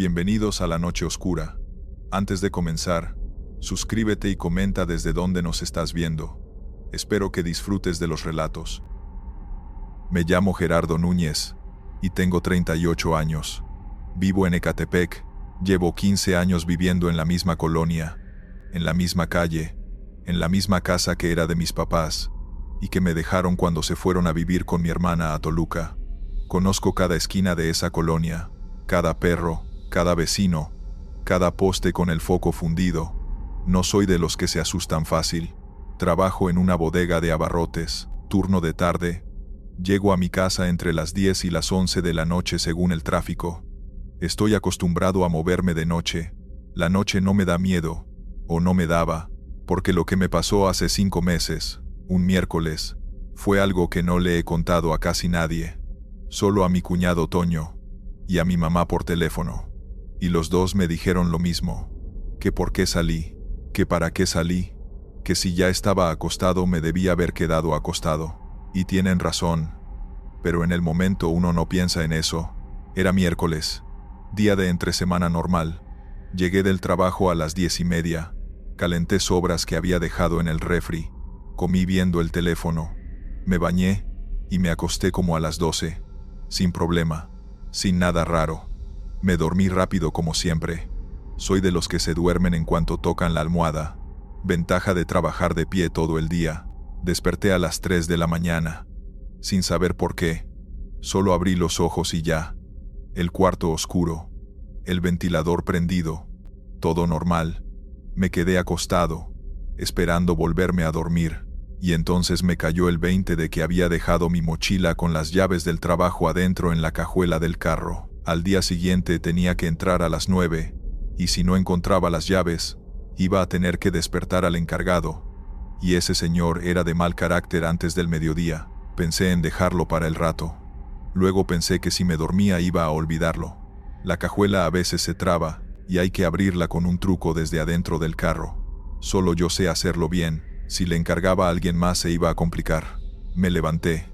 Bienvenidos a la noche oscura. Antes de comenzar, suscríbete y comenta desde dónde nos estás viendo. Espero que disfrutes de los relatos. Me llamo Gerardo Núñez y tengo 38 años. Vivo en Ecatepec. Llevo 15 años viviendo en la misma colonia, en la misma calle, en la misma casa que era de mis papás y que me dejaron cuando se fueron a vivir con mi hermana a Toluca. Conozco cada esquina de esa colonia, cada perro, cada vecino, cada poste con el foco fundido. No soy de los que se asustan fácil. Trabajo en una bodega de abarrotes, turno de tarde. Llego a mi casa entre las 10 y las 11 de la noche según el tráfico. Estoy acostumbrado a moverme de noche. La noche no me da miedo, o no me daba, porque lo que me pasó hace 5 meses, un miércoles, fue algo que no le he contado a casi nadie, solo a mi cuñado Toño y a mi mamá por teléfono. Y los dos me dijeron lo mismo, que por qué salí, que para qué salí, que si ya estaba acostado me debía haber quedado acostado. Y tienen razón, pero en el momento uno no piensa en eso. Era miércoles, día de entresemana normal. Llegué del trabajo a las 10:30, calenté sobras que había dejado en el refri, comí viendo el teléfono, me bañé y me acosté como a las 12, sin problema, sin nada raro. Me dormí rápido como siempre. Soy de los que se duermen en cuanto tocan la almohada. Ventaja de trabajar de pie todo el día. Desperté a las 3 de la mañana, sin saber por qué. Solo abrí los ojos y ya. El cuarto oscuro, el ventilador prendido, todo normal. Me quedé acostado, esperando volverme a dormir, y entonces me cayó el 20 de que había dejado mi mochila con las llaves del trabajo adentro en la cajuela del carro. Al día siguiente tenía que entrar a las 9, y si no encontraba las llaves, iba a tener que despertar al encargado. Y ese señor era de mal carácter antes del mediodía. Pensé en dejarlo para el rato. Luego pensé que si me dormía iba a olvidarlo. La cajuela a veces se traba, y hay que abrirla con un truco desde adentro del carro. Solo yo sé hacerlo bien. Si le encargaba a alguien más se iba a complicar. Me levanté.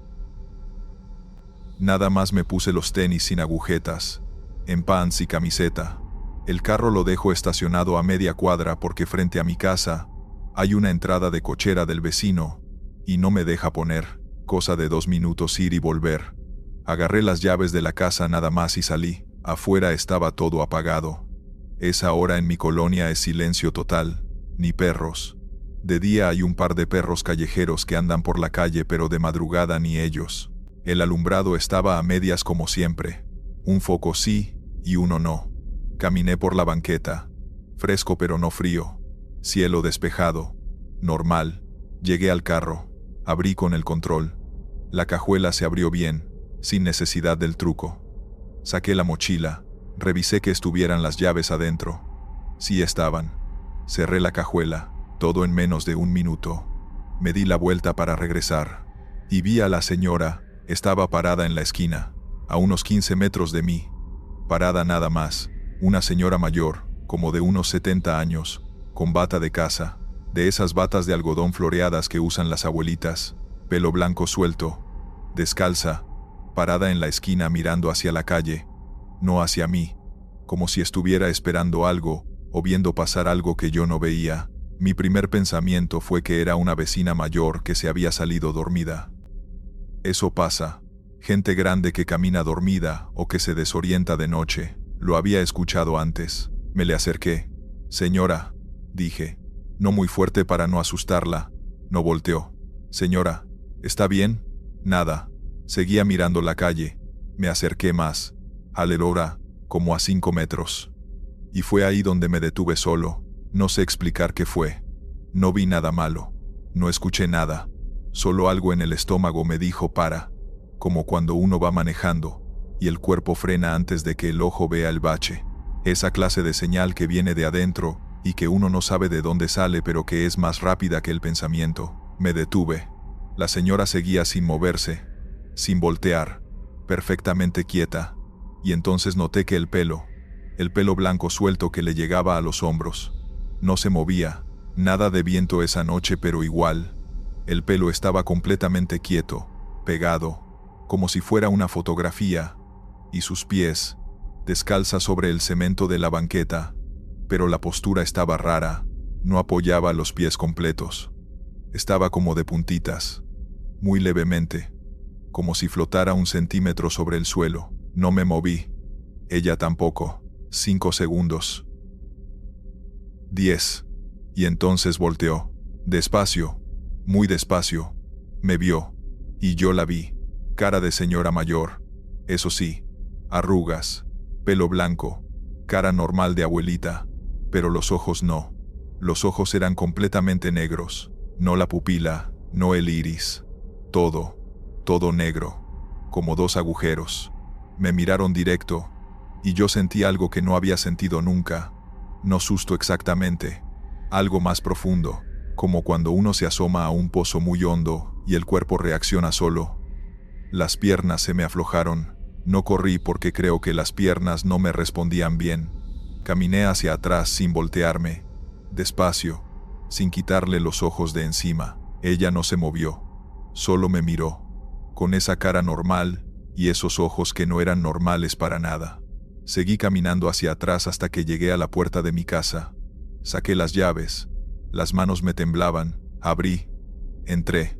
Nada más me puse los tenis sin agujetas, en pants y camiseta. El carro lo dejo estacionado a media cuadra porque frente a mi casa hay una entrada de cochera del vecino y no me deja poner. Cosa de 2 minutos ir y volver. Agarré las llaves de la casa nada más y salí. Afuera estaba todo apagado. Esa hora en mi colonia es silencio total, ni perros. De día hay un par de perros callejeros que andan por la calle, pero de madrugada ni ellos. El alumbrado estaba a medias como siempre. Un foco sí y uno no. Caminé por la banqueta. Fresco pero no frío. Cielo despejado. Normal. Llegué al carro. Abrí con el control. La cajuela se abrió bien, sin necesidad del truco. Saqué la mochila. Revisé que estuvieran las llaves adentro. Sí estaban. Cerré la cajuela. Todo en menos de 1 minuto. Me di la vuelta para regresar. Y vi a la señora. Estaba parada en la esquina, a unos 15 metros de mí. Parada nada más. Una señora mayor, como de unos 70 años, con bata de casa, de esas batas de algodón floreadas que usan las abuelitas, pelo blanco suelto, descalza, parada en la esquina mirando hacia la calle, no hacia mí, como si estuviera esperando algo o viendo pasar algo que yo no veía. Mi primer pensamiento fue que era una vecina mayor que se había salido dormida. Eso pasa. Gente grande que camina dormida o que se desorienta de noche. Lo había escuchado antes. Me le acerqué. Señora, dije. No muy fuerte para no asustarla. No volteó. Señora, ¿está bien? Nada. Seguía mirando la calle. Me acerqué más. Alelora, como a 5 metros. Y fue ahí donde me detuve solo. No sé explicar qué fue. No vi nada malo. No escuché nada. Solo algo en el estómago me dijo para, como cuando uno va manejando, y el cuerpo frena antes de que el ojo vea el bache. Esa clase de señal que viene de adentro, y que uno no sabe de dónde sale pero que es más rápida que el pensamiento. Me detuve. La señora seguía sin moverse, sin voltear, perfectamente quieta, y entonces noté que el pelo blanco suelto que le llegaba a los hombros, no se movía. Nada de viento esa noche, pero igual. El pelo estaba completamente quieto, pegado, como si fuera una fotografía, y sus pies descalza sobre el cemento de la banqueta, pero la postura estaba rara, no apoyaba los pies completos. Estaba como de puntitas, muy levemente, como si flotara 1 centímetro sobre el suelo. No me moví. Ella tampoco. 5 segundos. 10. Y entonces volteó. Despacio, muy despacio. Me vio. Y yo la vi. Cara de señora mayor. Eso sí, arrugas, pelo blanco, cara normal de abuelita, pero los ojos no. Los ojos eran completamente negros. No la pupila, no el iris. Todo negro, como 2 agujeros. Me miraron directo, y yo sentí algo que no había sentido nunca. No susto exactamente, algo más profundo, como cuando uno se asoma a un pozo muy hondo y el cuerpo reacciona solo. Las piernas se me aflojaron. No corrí porque creo que las piernas no me respondían bien. Caminé hacia atrás sin voltearme, despacio, sin quitarle los ojos de encima. Ella no se movió, solo me miró, con esa cara normal y esos ojos que no eran normales para nada. Seguí caminando hacia atrás hasta que llegué a la puerta de mi casa. Saqué las llaves, las manos me temblaban, abrí, entré,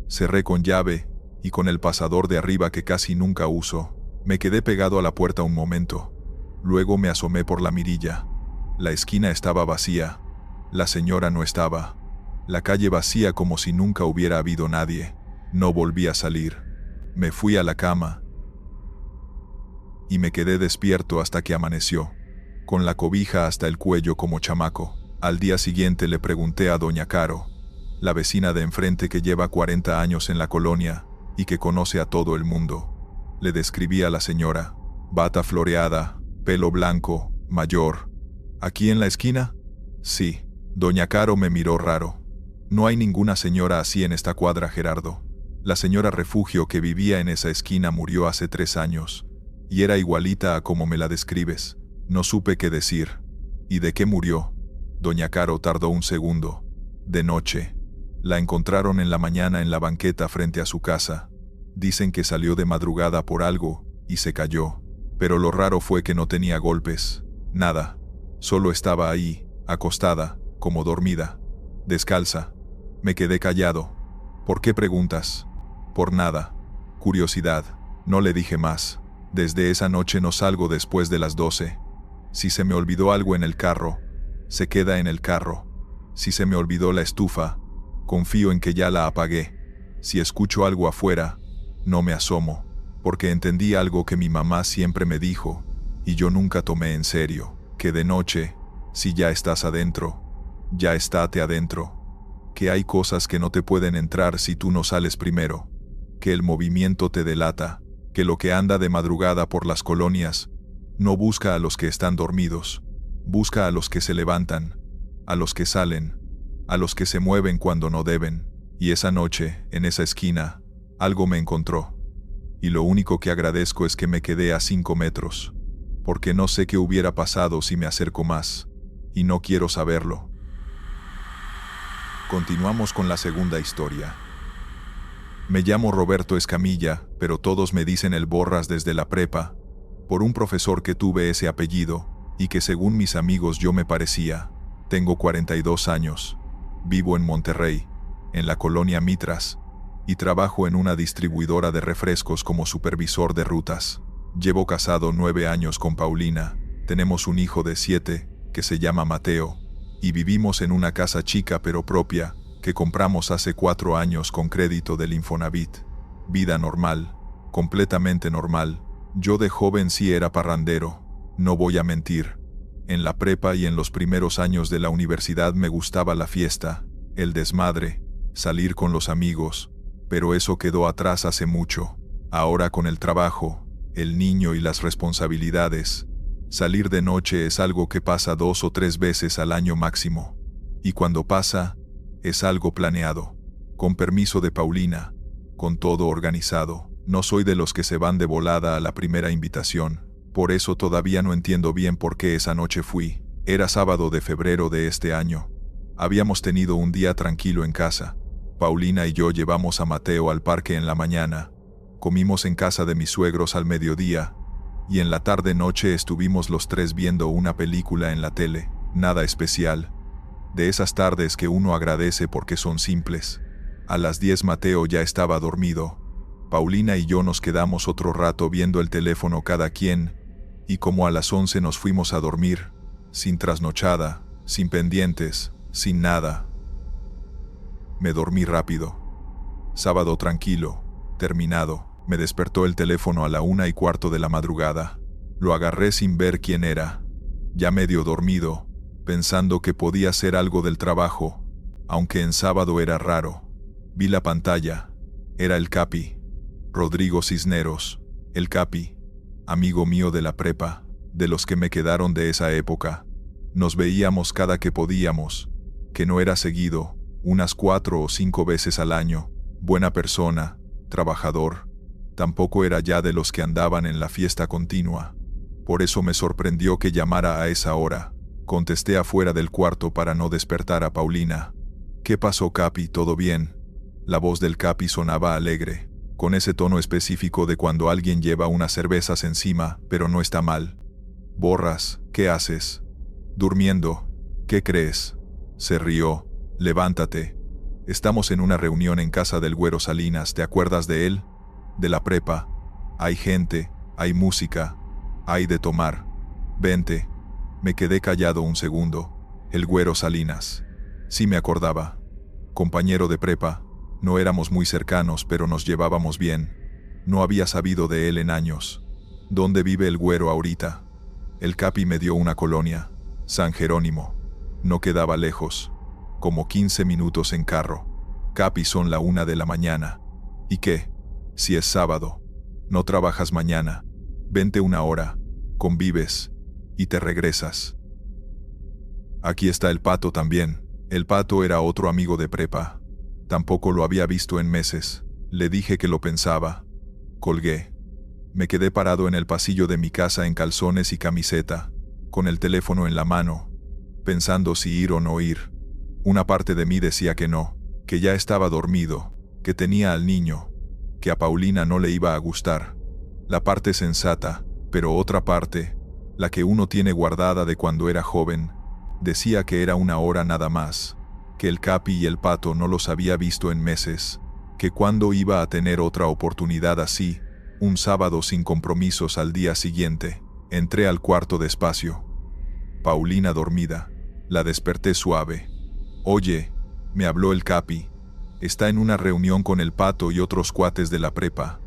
cerré con llave y con el pasador de arriba que casi nunca uso. Me quedé pegado a la puerta un momento. Luego me asomé por la mirilla. La esquina estaba vacía. La señora no estaba. La calle vacía como si nunca hubiera habido nadie. No volví a salir. Me fui a la cama y me quedé despierto hasta que amaneció, con la cobija hasta el cuello como chamaco. Al día siguiente le pregunté a doña Caro, la vecina de enfrente que lleva 40 años en la colonia y que conoce a todo el mundo. Le describí a la señora, bata floreada, pelo blanco, mayor. ¿Aquí en la esquina? Sí. Doña Caro me miró raro. No hay ninguna señora así en esta cuadra, Gerardo. La señora Refugio que vivía en esa esquina murió hace 3 años, y era igualita a como me la describes. No supe qué decir. ¿Y de qué murió? Doña Caro tardó un segundo. De noche. La encontraron en la mañana en la banqueta frente a su casa. Dicen que salió de madrugada por algo y se cayó, pero lo raro fue que no tenía golpes, nada. Solo estaba ahí, acostada, como dormida, descalza. Me quedé callado. ¿Por qué preguntas? Por nada. Curiosidad. No le dije más. Desde esa noche no salgo después de las 12. Si se me olvidó algo en el carro, se queda en el carro. Si se me olvidó la estufa, confío en que ya la apagué. Si escucho algo afuera, no me asomo, porque entendí algo que mi mamá siempre me dijo, y yo nunca tomé en serio, que de noche, si ya estás adentro, ya estate adentro, que hay cosas que no te pueden entrar si tú no sales primero, que el movimiento te delata, que lo que anda de madrugada por las colonias no busca a los que están dormidos, busca a los que se levantan, a los que salen, a los que se mueven cuando no deben. Y esa noche, en esa esquina, algo me encontró. Y lo único que agradezco es que me quedé a 5 metros, porque no sé qué hubiera pasado si me acerco más, y no quiero saberlo. Continuamos con la segunda historia. Me llamo Roberto Escamilla, pero todos me dicen el Borras desde la prepa, por un profesor que tuve ese apellido, y que según mis amigos yo me parecía. Tengo 42 años, vivo en Monterrey, en la colonia Mitras, y trabajo en una distribuidora de refrescos como supervisor de rutas. Llevo casado 9 años con Paulina, tenemos un hijo de 7, que se llama Mateo, y vivimos en una casa chica pero propia, que compramos hace 4 años con crédito del Infonavit. Vida normal, completamente normal. Yo de joven sí era parrandero, no voy a mentir. En la prepa y en los primeros años de la universidad me gustaba la fiesta, el desmadre, salir con los amigos, pero eso quedó atrás hace mucho. Ahora con el trabajo, el niño y las responsabilidades, salir de noche es algo que pasa 2 o 3 veces al año máximo. Y cuando pasa, es algo planeado, con permiso de Paulina, con todo organizado. No soy de los que se van de volada a la primera invitación, por eso todavía no entiendo bien por qué esa noche fui. Era sábado de febrero de este año. Habíamos tenido un día tranquilo en casa. Paulina y yo llevamos a Mateo al parque en la mañana. Comimos en casa de mis suegros al mediodía, y en la tarde-noche estuvimos los tres viendo una película en la tele, nada especial. De esas tardes que uno agradece porque son simples. A las 10 Mateo ya estaba dormido. Paulina y yo nos quedamos otro rato viendo el teléfono cada quien, y como a las 11 nos fuimos a dormir, sin trasnochada, sin pendientes, sin nada. Me dormí rápido. Sábado tranquilo, terminado. Me despertó el teléfono a la 1:15 de la madrugada. Lo agarré sin ver quién era. Ya medio dormido, pensando que podía ser algo del trabajo, aunque en sábado era raro. Vi la pantalla. Era el Capi. Rodrigo Cisneros, el Capi. Amigo mío de la prepa, de los que me quedaron de esa época. Nos veíamos cada que podíamos, que no era seguido, unas 4 o 5 veces al año. Buena persona, trabajador. Tampoco era ya de los que andaban en la fiesta continua. Por eso me sorprendió que llamara a esa hora. Contesté afuera del cuarto para no despertar a Paulina. ¿Qué pasó, Capi? ¿Todo bien? La voz del Capi sonaba alegre, con ese tono específico de cuando alguien lleva unas cervezas encima, pero no está mal. Borras, ¿qué haces? Durmiendo. ¿Qué crees? Se rió. Levántate. Estamos en una reunión en casa del Güero Salinas, ¿te acuerdas de él? De la prepa. Hay gente, hay música, hay de tomar. Vente. Me quedé callado un segundo. El Güero Salinas. Sí me acordaba. Compañero de prepa. No éramos muy cercanos, pero nos llevábamos bien. No había sabido de él en años. ¿Dónde vive el Güero ahorita? El Capi me dio una colonia. San Jerónimo. No quedaba lejos. Como 15 minutos en carro. Capi, son la 1 de la mañana. ¿Y qué? Si es sábado. No trabajas mañana. Vente una hora. Convives. Y te regresas. Aquí está el Pato también. El Pato era otro amigo de prepa. Tampoco lo había visto en meses. Le dije que lo pensaba. Colgué. Me quedé parado en el pasillo de mi casa en calzones y camiseta, con el teléfono en la mano, pensando si ir o no ir. Una parte de mí decía que no, que ya estaba dormido, que tenía al niño, que a Paulina no le iba a gustar. La parte sensata, pero otra parte, la que uno tiene guardada de cuando era joven, decía que era una hora nada más, que el Capi y el Pato no los había visto en meses, que cuando iba a tener otra oportunidad así, un sábado sin compromisos al día siguiente. Entré al cuarto despacio. Paulina dormida. La desperté suave. Oye, me habló el Capi. Está en una reunión con el Pato y otros cuates de la prepa.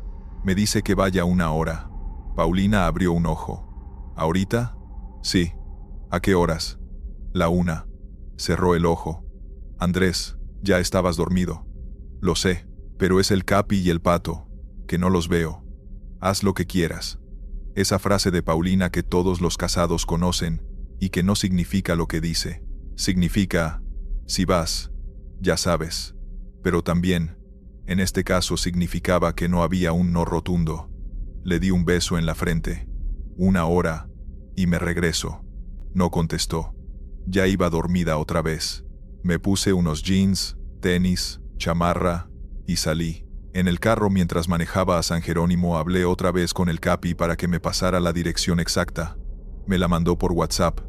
Me dice que vaya una hora. Paulina abrió un ojo. ¿Ahorita? Sí. ¿A qué horas? La 1. Cerró el ojo. Andrés, ya estabas dormido. Lo sé, pero es el Capi y el Pato, que no los veo. Haz lo que quieras. Esa frase de Paulina que todos los casados conocen, y que no significa lo que dice. Significa, si vas, ya sabes. Pero también, en este caso significaba que no había un no rotundo. Le di un beso en la frente. 1 hora, y me regreso. No contestó. Ya iba dormida otra vez. Me puse unos jeans, tenis, chamarra, y salí. En el carro mientras manejaba a San Jerónimo hablé otra vez con el Capi para que me pasara la dirección exacta. Me la mandó por WhatsApp.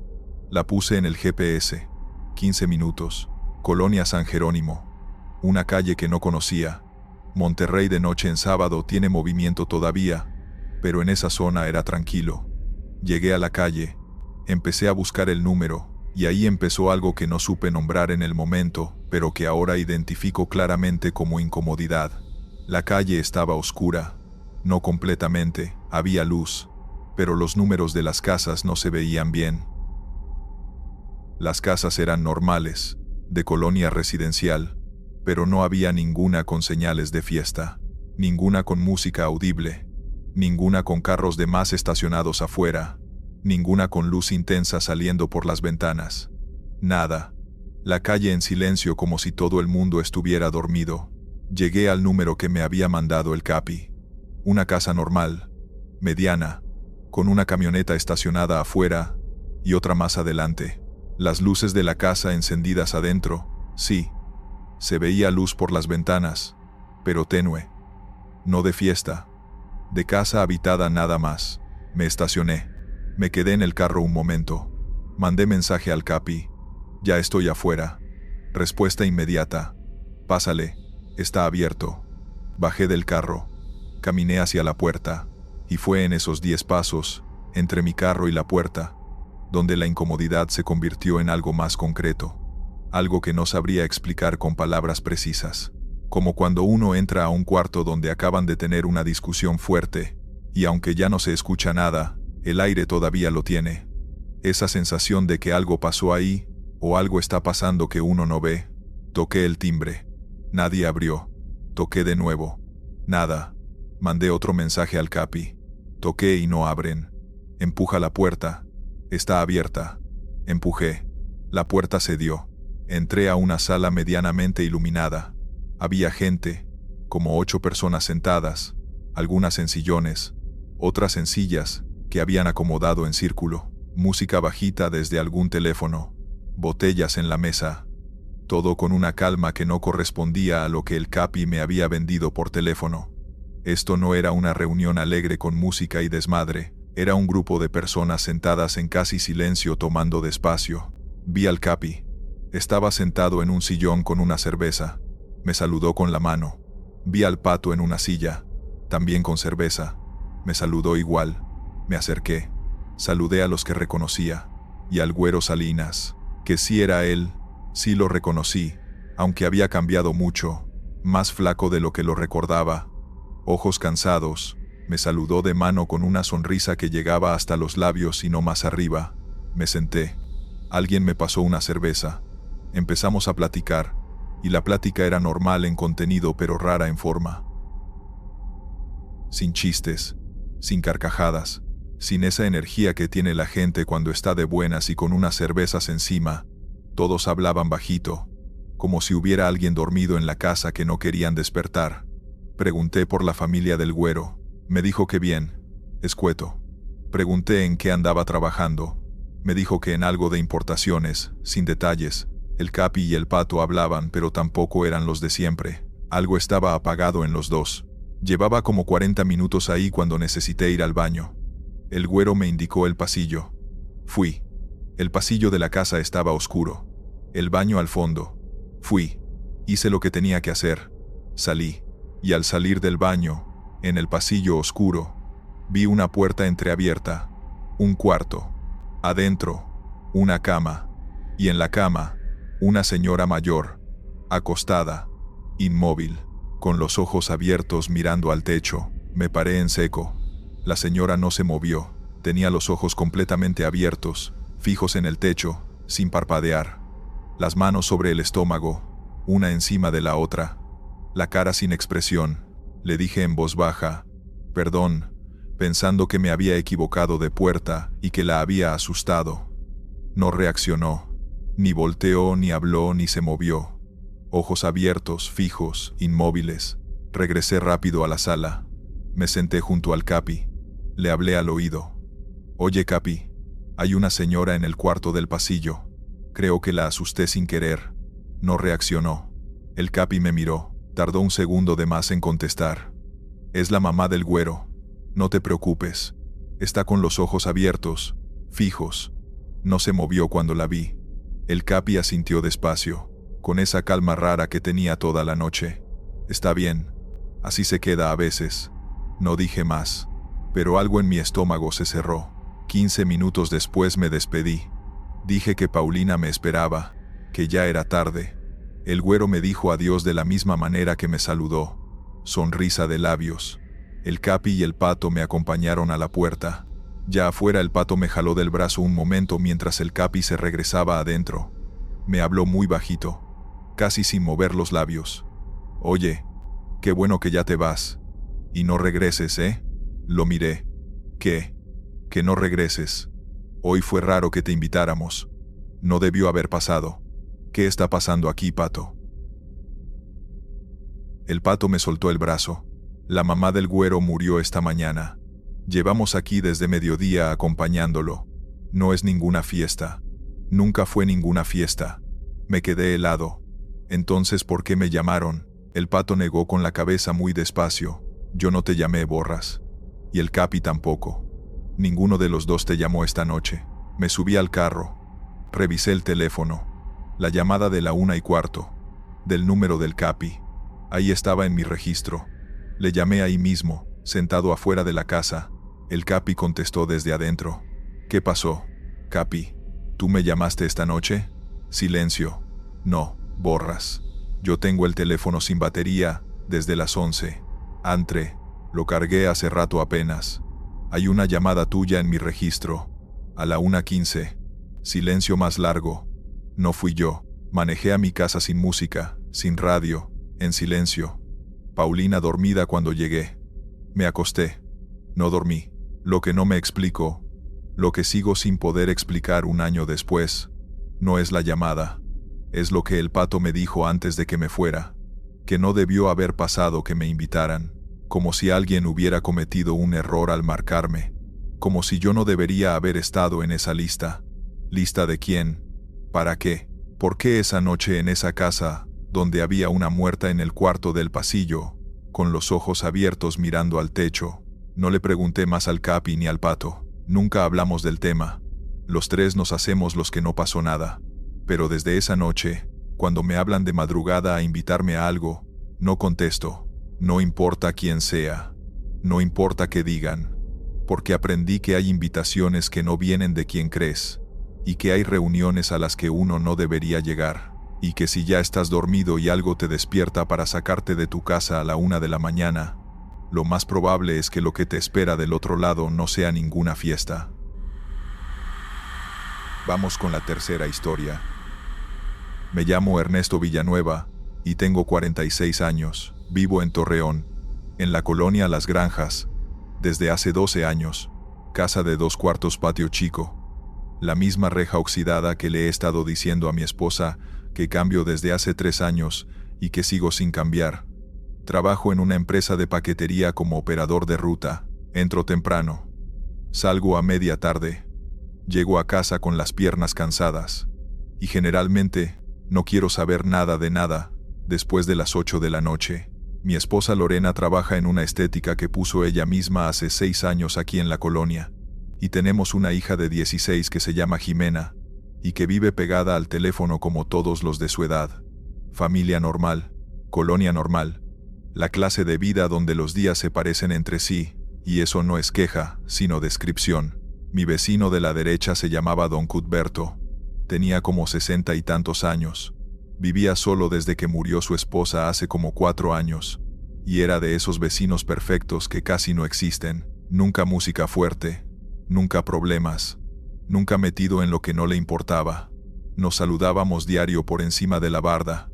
La puse en el GPS. 15 minutos. Colonia San Jerónimo. Una calle que no conocía. Monterrey de noche en sábado tiene movimiento todavía, pero en esa zona era tranquilo. Llegué a la calle. Empecé a buscar el número, y ahí empezó algo que no supe nombrar en el momento, pero que ahora identifico claramente como incomodidad. La calle estaba oscura. No completamente, había luz, pero los números de las casas no se veían bien. Las casas eran normales, de colonia residencial, pero no había ninguna con señales de fiesta, ninguna con música audible, ninguna con carros de más estacionados afuera, ninguna con luz intensa saliendo por las ventanas. Nada. La calle en silencio como si todo el mundo estuviera dormido. Llegué al número que me había mandado el Capi. Una casa normal, mediana, con una camioneta estacionada afuera y otra más adelante. Las luces de la casa encendidas adentro, sí. Se veía luz por las ventanas, pero tenue. No de fiesta. De casa habitada nada más. Me estacioné. Me quedé en el carro un momento. Mandé mensaje al Capi. Ya estoy afuera. Respuesta inmediata. Pásale. Está abierto. Bajé del carro. Caminé hacia la puerta. Y fue en esos 10 pasos, entre mi carro y la puerta, donde la incomodidad se convirtió en algo más concreto. Algo que no sabría explicar con palabras precisas. Como cuando uno entra a un cuarto donde acaban de tener una discusión fuerte, y aunque ya no se escucha nada, el aire todavía lo tiene. Esa sensación de que algo pasó ahí, o algo está pasando que uno no ve. Toqué el timbre. Nadie abrió. Toqué de nuevo. Nada. Mandé otro mensaje al Capi. Toqué y no abren. Empuja la puerta. Está abierta. Empujé. La puerta cedió. Entré a una sala medianamente iluminada. Había gente, como 8 personas sentadas, algunas en sillones, otras en sillas, que habían acomodado en círculo, música bajita desde algún teléfono, botellas en la mesa, todo con una calma que no correspondía a lo que el Capi me había vendido por teléfono. Esto no era una reunión alegre con música y desmadre, era un grupo de personas sentadas en casi silencio tomando despacio. Vi al Capi. Estaba sentado en un sillón con una cerveza. Me saludó con la mano. Vi al Pato en una silla, también con cerveza. Me saludó igual. Me acerqué. Saludé a los que reconocía. Y al Güero Salinas, que sí era él, sí lo reconocí, aunque había cambiado mucho, más flaco de lo que lo recordaba. Ojos cansados, me saludó de mano con una sonrisa que llegaba hasta los labios y no más arriba. Me senté. Alguien me pasó una cerveza. Empezamos a platicar. Y la plática era normal en contenido pero rara en forma. Sin chistes, sin carcajadas, sin esa energía que tiene la gente cuando está de buenas y con unas cervezas encima. Todos hablaban bajito, como si hubiera alguien dormido en la casa que no querían despertar. Pregunté por la familia del Güero. Me dijo que bien, escueto. Pregunté en qué andaba trabajando. Me dijo que en algo de importaciones, sin detalles. El Capi y el Pato hablaban, pero tampoco eran los de siempre. Algo estaba apagado en los dos. Llevaba como 40 minutos ahí cuando necesité ir al baño. El Güero me indicó el pasillo. Fui. El pasillo de la casa estaba oscuro. El baño al fondo. Fui. Hice lo que tenía que hacer. Salí. Y al salir del baño, en el pasillo oscuro, vi una puerta entreabierta. Un cuarto. Adentro, una cama. Y en la cama, una señora mayor, acostada, inmóvil, con los ojos abiertos mirando al techo. Me paré en seco. La señora no se movió. Tenía los ojos completamente abiertos, fijos en el techo, sin parpadear. Las manos sobre el estómago, una encima de la otra. La cara sin expresión. Le dije en voz baja, «Perdón», pensando que me había equivocado de puerta y que la había asustado. No reaccionó. Ni volteó, ni habló, ni se movió. Ojos abiertos, fijos, inmóviles. Regresé rápido a la sala. Me senté junto al Capi. Le hablé al oído. «Oye, Capi, hay una señora en el cuarto del pasillo. Creo que la asusté sin querer». No reaccionó. El Capi me miró. Tardó un segundo de más en contestar. «Es la mamá del Güero. No te preocupes. Está con los ojos abiertos, fijos». No se movió cuando la vi. El Capi asintió despacio, con esa calma rara que tenía toda la noche. «Está bien. Así se queda a veces». No dije más, pero algo en mi estómago se cerró. 15 minutos después me despedí. Dije que Paulina me esperaba, que ya era tarde. El Güero me dijo adiós de la misma manera que me saludó. Sonrisa de labios. El Capi y el Pato me acompañaron a la puerta. Ya afuera el Pato me jaló del brazo un momento mientras el Capi se regresaba adentro. Me habló muy bajito, casi sin mover los labios. «Oye, qué bueno que ya te vas. Y no regreses, ¿eh?» Lo miré. «¿Qué? Que no regreses. Hoy fue raro que te invitáramos. No debió haber pasado. ¿Qué está pasando aquí, Pato?» El Pato me soltó el brazo. «La mamá del Güero murió esta mañana. Llevamos aquí desde mediodía acompañándolo. No es ninguna fiesta. Nunca fue ninguna fiesta». Me quedé helado. «Entonces, ¿por qué me llamaron?» El Pato negó con la cabeza muy despacio. «Yo no te llamé, Borras. Y el Capi tampoco. Ninguno de los dos te llamó esta noche. Me subí al carro. Revisé el teléfono. La llamada de la 1:15. Del número del Capi. Ahí estaba en mi registro. Le llamé ahí mismo, sentado afuera de la casa. El Capi contestó desde adentro. ¿Qué pasó, Capi? ¿Tú me llamaste esta noche? Silencio. No, borras. Yo tengo el teléfono sin batería, desde las 11. Antre, lo cargué hace rato apenas. Hay una llamada tuya en mi registro. A la 1:15. Silencio más largo. No fui yo. Manejé a mi casa sin música, sin radio, en silencio. Paulina dormida cuando llegué. Me acosté. No dormí. Lo que no me explico, lo que sigo sin poder explicar un año después, no es la llamada. Es lo que el pato me dijo antes de que me fuera. Que no debió haber pasado que me invitaran. Como si alguien hubiera cometido un error al marcarme. Como si yo no debería haber estado en esa lista. ¿Lista de quién? ¿Para qué? ¿Por qué esa noche en esa casa, donde había una muerta en el cuarto del pasillo, con los ojos abiertos mirando al techo? No le pregunté más al Capi ni al pato. Nunca hablamos del tema. Los tres nos hacemos los que no pasó nada. Pero desde esa noche, cuando me hablan de madrugada a invitarme a algo, no contesto. No importa quién sea. No importa qué digan. Porque aprendí que hay invitaciones que no vienen de quien crees. Y que hay reuniones a las que uno no debería llegar. Y que si ya estás dormido y algo te despierta para sacarte de tu casa a la 1 de la mañana, lo más probable es que lo que te espera del otro lado no sea ninguna fiesta. Vamos con la tercera historia. Me llamo Ernesto Villanueva y tengo 46 años. Vivo en Torreón, en la colonia Las Granjas, desde hace 12 años. Casa de 2 cuartos, patio chico. La misma reja oxidada que le he estado diciendo a mi esposa que cambio desde hace 3 años y que sigo sin cambiar. Trabajo en una empresa de paquetería como operador de ruta. Entro temprano. Salgo a media tarde. Llego a casa con las piernas cansadas. Y generalmente, no quiero saber nada de nada, después de las 8 de la noche. Mi esposa Lorena trabaja en una estética que puso ella misma hace 6 años aquí en la colonia. Y tenemos una hija de 16 que se llama Jimena, y que vive pegada al teléfono como todos los de su edad. Familia normal, colonia normal. La clase de vida donde los días se parecen entre sí, y eso no es queja, sino descripción. Mi vecino de la derecha se llamaba Don Cuthberto. Tenía como 60 y tantos años. Vivía solo desde que murió su esposa hace como 4 años. Y era de esos vecinos perfectos que casi no existen. Nunca música fuerte. Nunca problemas. Nunca metido en lo que no le importaba. Nos saludábamos diario por encima de la barda.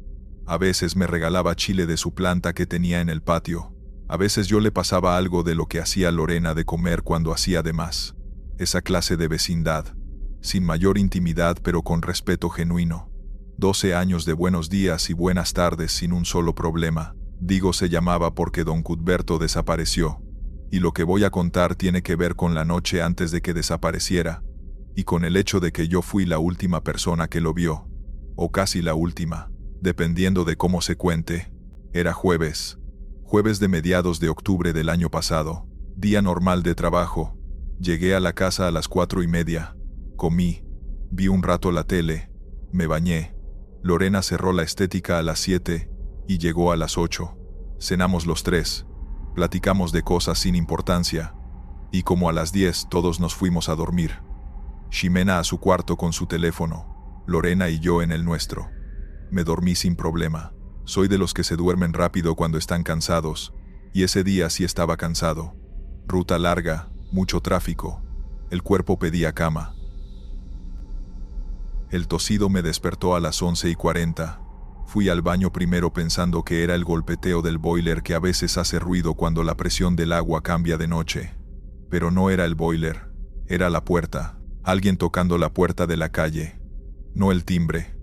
A veces me regalaba chile de su planta que tenía en el patio. A veces yo le pasaba algo de lo que hacía Lorena de comer cuando hacía de más. Esa clase de vecindad. Sin mayor intimidad pero con respeto genuino. 12 años de buenos días y buenas tardes sin un solo problema. Digo se llamaba porque don Cuthberto desapareció. Y lo que voy a contar tiene que ver con la noche antes de que desapareciera. Y con el hecho de que yo fui la última persona que lo vio. O casi la última. Dependiendo de cómo se cuente. Era jueves. Jueves de mediados de octubre del año pasado. Día normal de trabajo. Llegué a la casa a las 4:30. Comí. Vi un rato la tele. Me bañé. Lorena cerró la estética a las 7 y llegó a las 8. Cenamos los tres. Platicamos de cosas sin importancia. Y como a las 10 todos nos fuimos a dormir. Ximena a su cuarto con su teléfono. Lorena y yo en el nuestro. Me dormí sin problema. Soy de los que se duermen rápido cuando están cansados. Y ese día sí estaba cansado. Ruta larga, mucho tráfico. El cuerpo pedía cama. El tosido me despertó a las 11:40. Fui al baño primero pensando que era el golpeteo del boiler que a veces hace ruido cuando la presión del agua cambia de noche. Pero no era el boiler, era la puerta. Alguien tocando la puerta de la calle. No el timbre.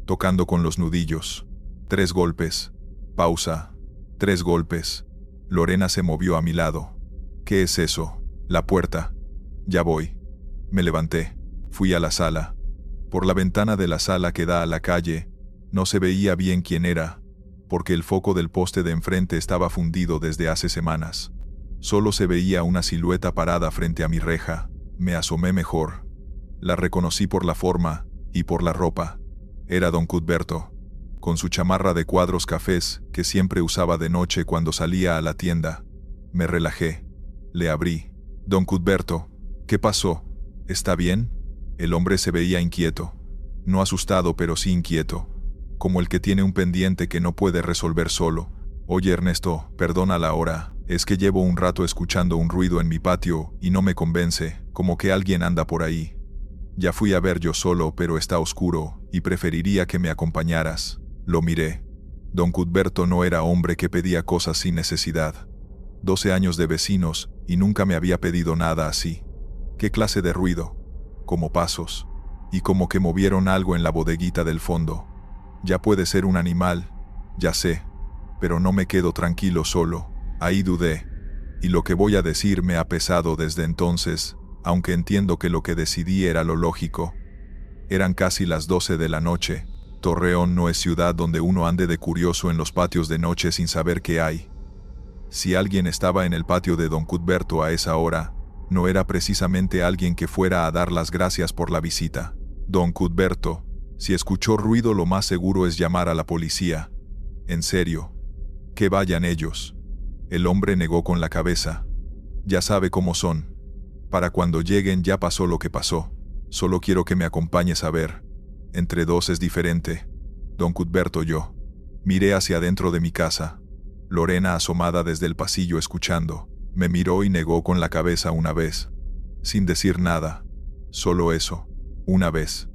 Tocando con los nudillos. 3 golpes. Pausa. 3 golpes. Lorena se movió a mi lado. ¿Qué es eso? La puerta. Ya voy. Me levanté. Fui a la sala. Por la ventana de la sala que da a la calle, no se veía bien quién era, porque el foco del poste de enfrente estaba fundido desde hace semanas. Solo se veía una silueta parada frente a mi reja. Me asomé mejor. La reconocí por la forma y por la ropa. Era don Cuthberto, con su chamarra de cuadros cafés que siempre usaba de noche cuando salía a la tienda. Me relajé. Le abrí. Don Cuthberto, ¿qué pasó? ¿Está bien? El hombre se veía inquieto. No asustado, pero sí inquieto. Como el que tiene un pendiente que no puede resolver solo. Oye Ernesto, perdona la hora, es que llevo un rato escuchando un ruido en mi patio y no me convence, como que alguien anda por ahí. Ya fui a ver yo solo, pero está oscuro, y preferiría que me acompañaras. Lo miré. Don Cuthberto no era hombre que pedía cosas sin necesidad. 12 años de vecinos, y nunca me había pedido nada así. ¿Qué clase de ruido? Como pasos. Y como que movieron algo en la bodeguita del fondo. Ya puede ser un animal, ya sé. Pero no me quedo tranquilo solo. Ahí dudé. Y lo que voy a decir me ha pesado desde entonces, aunque entiendo que lo que decidí era lo lógico. Eran casi las 12 de la noche. Torreón no es ciudad donde uno ande de curioso en los patios de noche sin saber qué hay. Si alguien estaba en el patio de don Cuthberto a esa hora, no era precisamente alguien que fuera a dar las gracias por la visita. Don Cuthberto, si escuchó ruido, lo más seguro es llamar a la policía. En serio. Que vayan ellos. El hombre negó con la cabeza. Ya sabe cómo son. Para cuando lleguen ya pasó lo que pasó. Solo quiero que me acompañes a ver. Entre dos es diferente. Don Cuthberto, yo. Miré hacia adentro de mi casa. Lorena, asomada desde el pasillo escuchando, me miró y negó con la cabeza una vez. Sin decir nada. Solo eso. Una vez.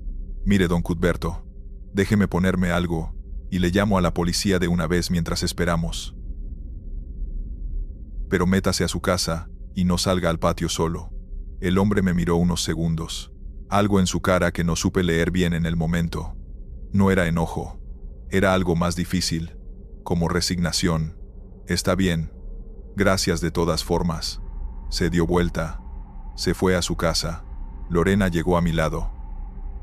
Mire, don Cuthberto. Déjeme ponerme algo, y le llamo a la policía de una vez mientras esperamos. Pero métase a su casa, y no salga al patio solo. El hombre me miró unos segundos. Algo en su cara que no supe leer bien en el momento. No era enojo. Era algo más difícil. Como resignación. Está bien. Gracias de todas formas. Se dio vuelta. Se fue a su casa. Lorena llegó a mi lado.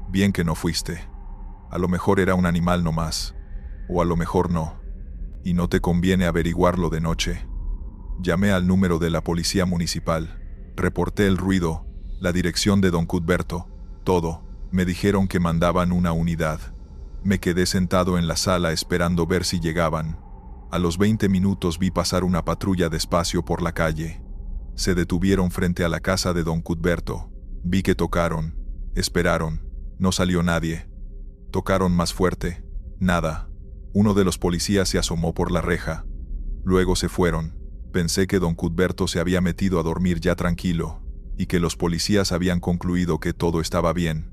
Bien que no fuiste. A lo mejor era un animal nomás. O a lo mejor no. Y no te conviene averiguarlo de noche. Llamé al número de la policía municipal. Reporté el ruido, la dirección de don Cuthberto, todo. Me dijeron que mandaban una unidad. Me quedé sentado en la sala esperando ver si llegaban. A los 20 minutos vi pasar una patrulla despacio por la calle. Se detuvieron frente a la casa de don Cuthberto. Vi que tocaron. Esperaron. No salió nadie. Tocaron más fuerte. Nada. Uno de los policías se asomó por la reja. Luego se fueron. Pensé que don Cuthberto se había metido a dormir ya tranquilo, y que los policías habían concluido que todo estaba bien.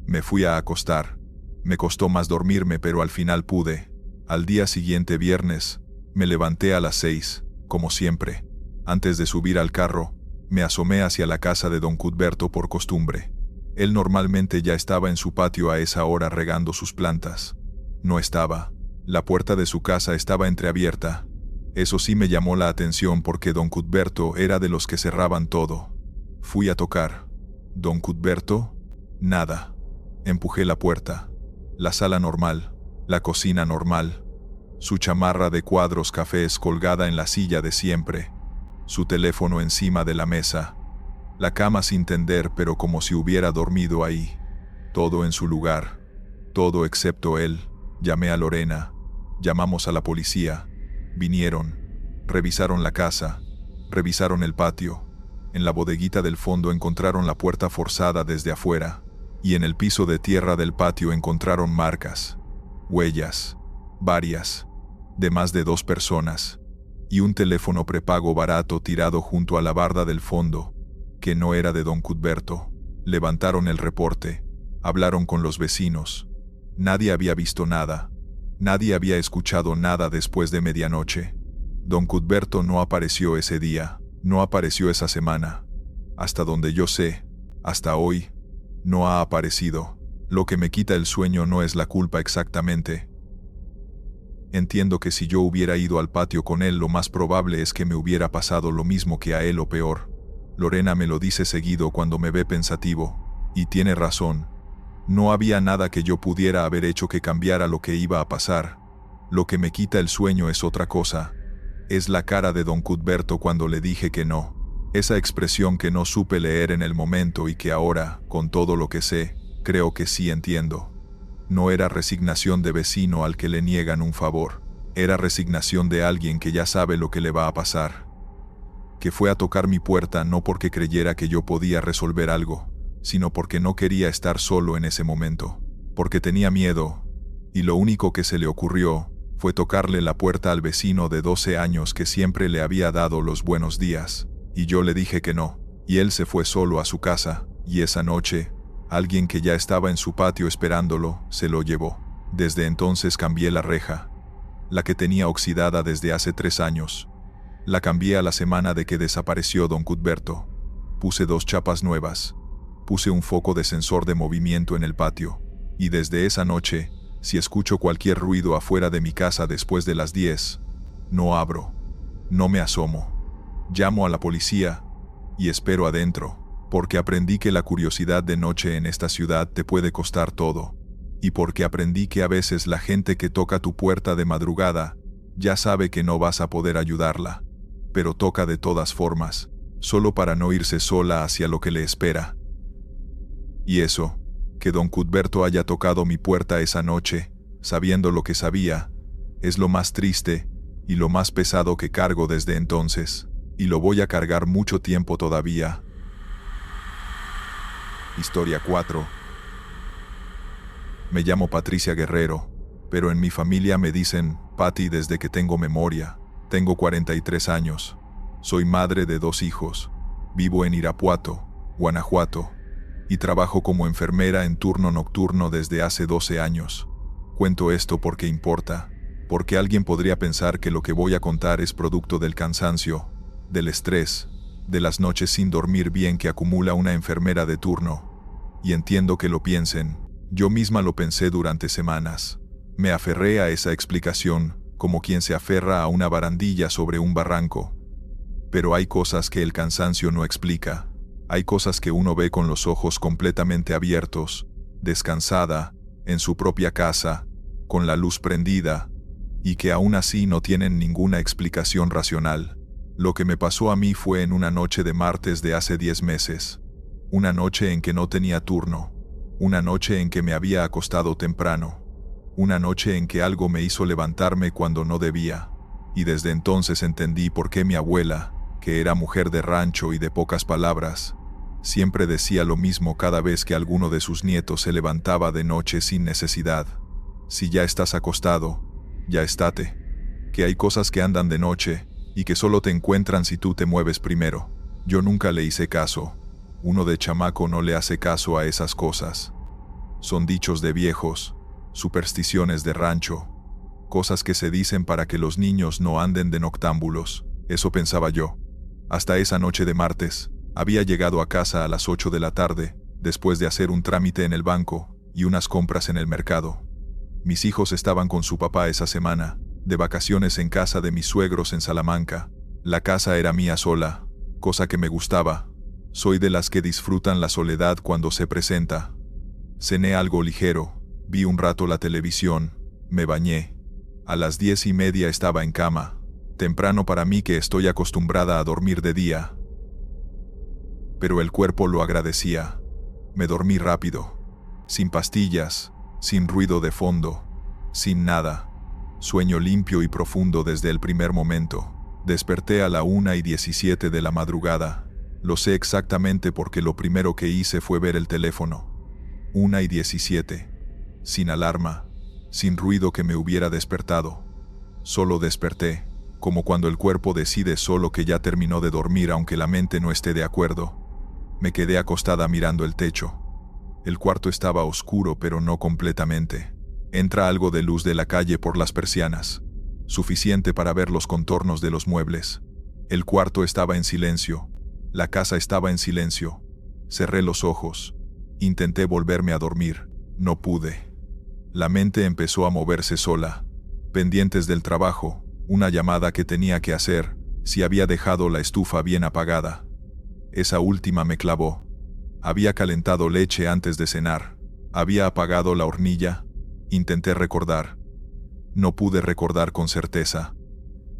Me fui a acostar. Me costó más dormirme, pero al final pude. Al día siguiente, viernes, me levanté a las 6, como siempre. Antes de subir al carro, me asomé hacia la casa de don Cuthberto por costumbre. Él normalmente ya estaba en su patio a esa hora regando sus plantas. No estaba. La puerta de su casa estaba entreabierta. Eso sí me llamó la atención porque don Cuthberto era de los que cerraban todo. Fui a tocar. ¿Don Cuthberto? Nada. Empujé la puerta. La sala normal. La cocina normal. Su chamarra de cuadros cafés colgada en la silla de siempre. Su teléfono encima de la mesa. La cama sin tender, pero como si hubiera dormido ahí. Todo en su lugar. Todo excepto él. Llamé a Lorena. Llamamos a la policía. Vinieron. Revisaron la casa. Revisaron el patio. En la bodeguita del fondo encontraron la puerta forzada desde afuera. Y en el piso de tierra del patio encontraron marcas. Huellas. Varias. De más de 2 personas. Y un teléfono prepago barato tirado junto a la barda del fondo, que no era de don Cuthberto. Levantaron el reporte. Hablaron con los vecinos. Nadie había visto nada. Nadie había escuchado nada después de medianoche. Don Cuthberto no apareció ese día, no apareció esa semana. Hasta donde yo sé, hasta hoy, no ha aparecido. Lo que me quita el sueño no es la culpa exactamente. Entiendo que si yo hubiera ido al patio con él, lo más probable es que me hubiera pasado lo mismo que a él o peor. Lorena me lo dice seguido cuando me ve pensativo, y tiene razón. No había nada que yo pudiera haber hecho que cambiara lo que iba a pasar. Lo que me quita el sueño es otra cosa. Es la cara de don Cuthberto cuando le dije que no. Esa expresión que no supe leer en el momento y que ahora, con todo lo que sé, creo que sí entiendo. No era resignación de vecino al que le niegan un favor. Era resignación de alguien que ya sabe lo que le va a pasar. Que fue a tocar mi puerta no porque creyera que yo podía resolver algo, sino porque no quería estar solo en ese momento. Porque tenía miedo, y lo único que se le ocurrió fue tocarle la puerta al vecino de 12 años que siempre le había dado los buenos días. Y yo le dije que no, y él se fue solo a su casa, y esa noche, alguien que ya estaba en su patio esperándolo, se lo llevó. Desde entonces cambié la reja, la que tenía oxidada desde hace 3 años. La cambié a la semana de que desapareció don Cuthberto. Puse 2 chapas nuevas. Puse un foco de sensor de movimiento en el patio. Y desde esa noche, si escucho cualquier ruido afuera de mi casa después de las 10, no abro, no me asomo. Llamo a la policía y espero adentro, porque aprendí que la curiosidad de noche en esta ciudad te puede costar todo. Y porque aprendí que a veces la gente que toca tu puerta de madrugada ya sabe que no vas a poder ayudarla, pero toca de todas formas, solo para no irse sola hacia lo que le espera. Y eso, que don Cuthberto haya tocado mi puerta esa noche, sabiendo lo que sabía, es lo más triste y lo más pesado que cargo desde entonces, y lo voy a cargar mucho tiempo todavía. Historia 4. Me llamo Patricia Guerrero, pero en mi familia me dicen Pati desde que tengo memoria. Tengo 43 años. Soy madre de 2 hijos. Vivo en Irapuato, Guanajuato, y trabajo como enfermera en turno nocturno desde hace 12 años. Cuento esto porque importa, porque alguien podría pensar que lo que voy a contar es producto del cansancio, del estrés, de las noches sin dormir bien que acumula una enfermera de turno. Y entiendo que lo piensen. Yo misma lo pensé durante semanas. Me aferré a esa explicación, como quien se aferra a una barandilla sobre un barranco. Pero hay cosas que el cansancio no explica. Hay cosas que uno ve con los ojos completamente abiertos, descansada, en su propia casa, con la luz prendida, y que aún así no tienen ninguna explicación racional. Lo que me pasó a mí fue en una noche de martes de hace 10 meses. Una noche en que no tenía turno. Una noche en que me había acostado temprano. Una noche en que algo me hizo levantarme cuando no debía. Y desde entonces entendí por qué mi abuela, que era mujer de rancho y de pocas palabras, siempre decía lo mismo cada vez que alguno de sus nietos se levantaba de noche sin necesidad. Si ya estás acostado, ya estate. Que hay cosas que andan de noche y que solo te encuentran si tú te mueves primero. Yo nunca le hice caso. Uno de chamaco no le hace caso a esas cosas. Son dichos de viejos, supersticiones de rancho, cosas que se dicen para que los niños no anden de noctámbulos. Eso pensaba yo. Hasta esa noche de martes, había llegado a casa a las 8 de la tarde, después de hacer un trámite en el banco y unas compras en el mercado. Mis hijos estaban con su papá esa semana, de vacaciones en casa de mis suegros en Salamanca. La casa era mía sola, cosa que me gustaba. Soy de las que disfrutan la soledad cuando se presenta. Cené algo ligero, vi un rato la televisión, me bañé. A las 10:30 estaba en cama, temprano para mí que estoy acostumbrada a dormir de día. Pero el cuerpo lo agradecía. Me dormí rápido, sin pastillas, sin ruido de fondo, sin nada. Sueño limpio y profundo desde el primer momento. Desperté a la 1:17 de la madrugada. Lo sé exactamente porque lo primero que hice fue ver el teléfono. 1:17. Sin alarma, sin ruido que me hubiera despertado. Solo desperté, como cuando el cuerpo decide solo que ya terminó de dormir aunque la mente no esté de acuerdo. Me quedé acostada mirando el techo. El cuarto estaba oscuro pero no completamente. Entra algo de luz de la calle por las persianas, suficiente para ver los contornos de los muebles. El cuarto estaba en silencio. La casa estaba en silencio. Cerré los ojos. Intenté volverme a dormir. No pude. La mente empezó a moverse sola. Pendientes del trabajo, una llamada que tenía que hacer, si había dejado la estufa bien apagada. Esa última me clavó. Había calentado leche antes de cenar. Había apagado la hornilla. Intenté recordar. No pude recordar con certeza.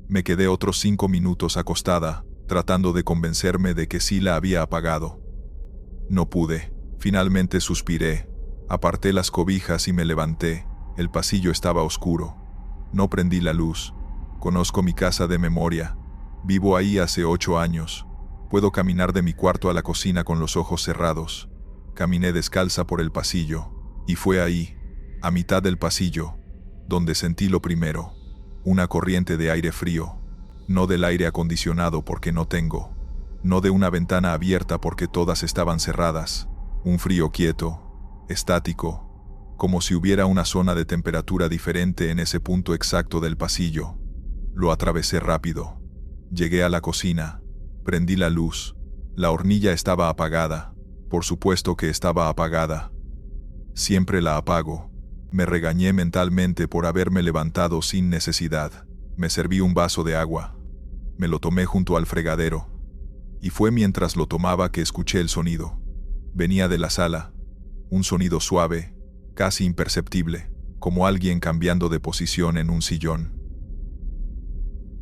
Me quedé otros 5 minutos acostada, tratando de convencerme de que sí la había apagado. No pude. Finalmente suspiré. Aparté las cobijas y me levanté. El pasillo estaba oscuro. No prendí la luz. Conozco mi casa de memoria. Vivo ahí hace 8 años. Puedo caminar de mi cuarto a la cocina con los ojos cerrados. Caminé descalza por el pasillo. Y fue ahí, a mitad del pasillo, donde sentí lo primero. Una corriente de aire frío. No del aire acondicionado porque no tengo. No de una ventana abierta porque todas estaban cerradas. Un frío quieto, estático, como si hubiera una zona de temperatura diferente en ese punto exacto del pasillo. Lo atravesé rápido. Llegué a la cocina. Prendí la luz. La hornilla estaba apagada. Por supuesto que estaba apagada. Siempre la apago. Me regañé mentalmente por haberme levantado sin necesidad. Me serví un vaso de agua. Me lo tomé junto al fregadero. Y fue mientras lo tomaba que escuché el sonido. Venía de la sala. Un sonido suave, casi imperceptible, como alguien cambiando de posición en un sillón.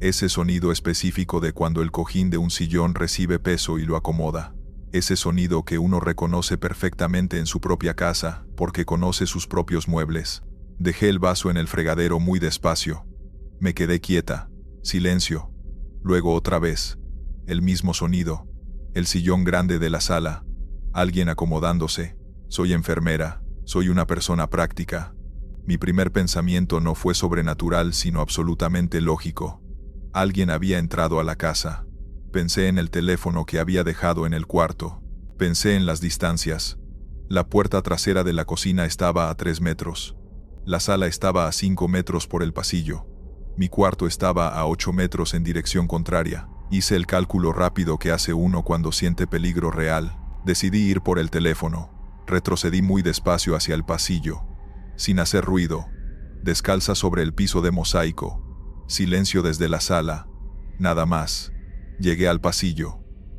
Ese sonido específico de cuando el cojín de un sillón recibe peso y lo acomoda. Ese sonido que uno reconoce perfectamente en su propia casa, porque conoce sus propios muebles. Dejé el vaso en el fregadero muy despacio. Me quedé quieta. Silencio. Luego otra vez. El mismo sonido. El sillón grande de la sala. Alguien acomodándose. Soy enfermera. Soy una persona práctica. Mi primer pensamiento no fue sobrenatural, sino absolutamente lógico. Alguien había entrado a la casa. Pensé en el teléfono que había dejado en el cuarto. Pensé en las distancias. La puerta trasera de la cocina estaba a 3 metros. La sala estaba a 5 metros por el pasillo. Mi cuarto estaba a 8 metros en dirección contraria. Hice el cálculo rápido que hace uno cuando siente peligro real. Decidí ir por el teléfono. Retrocedí muy despacio hacia el pasillo. Sin hacer ruido. Descalza sobre el piso de mosaico. Silencio desde la sala. Nada más. Llegué al pasillo.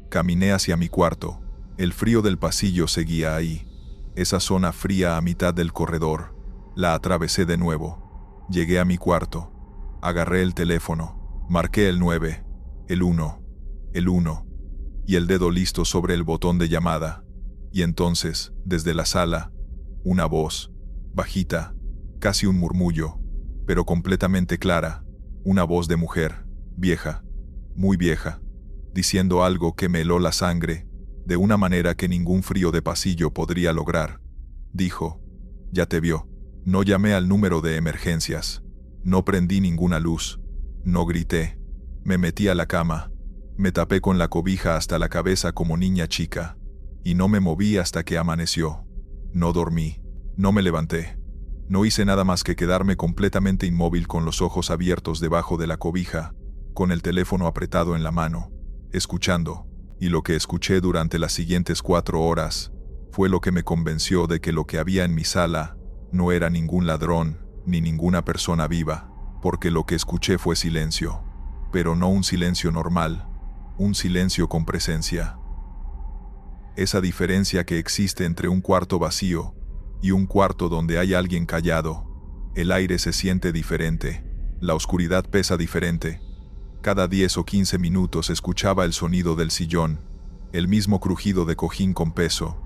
Caminé hacia mi cuarto. El frío del pasillo seguía ahí. Esa zona fría a mitad del corredor. La atravesé de nuevo. Llegué a mi cuarto. Agarré el teléfono. Marqué el 9, el 1, el 1, y el dedo listo sobre el botón de llamada. Y entonces, desde la sala, una voz, bajita, casi un murmullo, pero completamente clara. Una voz de mujer, vieja, muy vieja, diciendo algo que me heló la sangre, de una manera que ningún frío de pasillo podría lograr. Dijo: «Ya te vio». No llamé al número de emergencias. No prendí ninguna luz. No grité. Me metí a la cama. Me tapé con la cobija hasta la cabeza como niña chica. Y no me moví hasta que amaneció. No dormí. No me levanté. No hice nada más que quedarme completamente inmóvil con los ojos abiertos debajo de la cobija, con el teléfono apretado en la mano, escuchando. Y lo que escuché durante las siguientes 4 horas fue lo que me convenció de que lo que había en mi sala no era ningún ladrón ni ninguna persona viva, porque lo que escuché fue silencio, pero no un silencio normal, un silencio con presencia. Esa diferencia que existe entre un cuarto vacío y un cuarto donde hay alguien callado. El aire se siente diferente, la oscuridad pesa diferente. Cada 10 o 15 minutos escuchaba el sonido del sillón, el mismo crujido de cojín con peso,